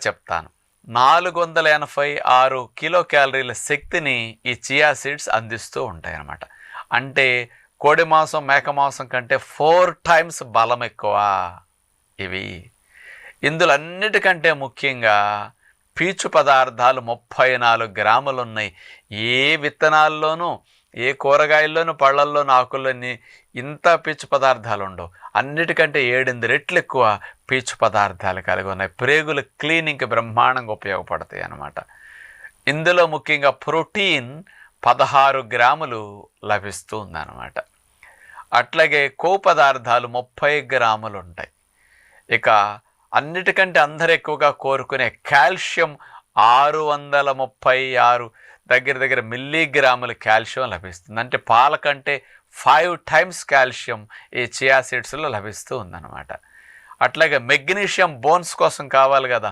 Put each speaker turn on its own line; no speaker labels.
చెప్తాను. 486 కిలో క్యాలరీల శక్తిని ఈ చియా సీడ్స్ అందిస్తూ ఉంటాయన్నమాట. అంటే కోడి మాంసం, మేక మాంసం కంటే 4 టైమ్స్ బలం ఎక్కువ ఇవి. ఇందులో అన్నిటికంటే ముఖ్యంగా పీచు పదార్థాలు 34 గ్రాములు ఉన్నాయి. ఏ విత్తనాల్లోనూ, ఏ కూరగాయల్లోనూ, పళ్ళల్లోనూ, ఆకుల్లోని ఇంత పీచు పదార్థాలు ఉండవు. అన్నిటికంటే 7-8 రెట్లు ఎక్కువ పీచు పదార్థాలు కలిగి ఉన్నాయి. ప్రేగుల క్లీనింగ్కి బ్రహ్మాండంగా ఉపయోగపడతాయి అన్నమాట. ఇందులో ముఖ్యంగా ప్రోటీన్ 16 గ్రాములు లభిస్తూ ఉందన్నమాట. అట్లాగే కొవ్వు పదార్థాలు 30 గ్రాములు ఉంటాయి. ఇక అన్నిటికంటే అందరు ఎక్కువగా కోరుకునే కాల్షియం 636 దగ్గర మిల్లీగ్రాముల కాల్షియం లభిస్తుంది. అంటే పాల కంటే 5 టైమ్స్ కాల్షియం ఈ చియా సీడ్స్లో లభిస్తూ ఉందన్నమాట. అట్లాగే మెగ్నీషియం బోన్స్ కోసం కావాలి కదా,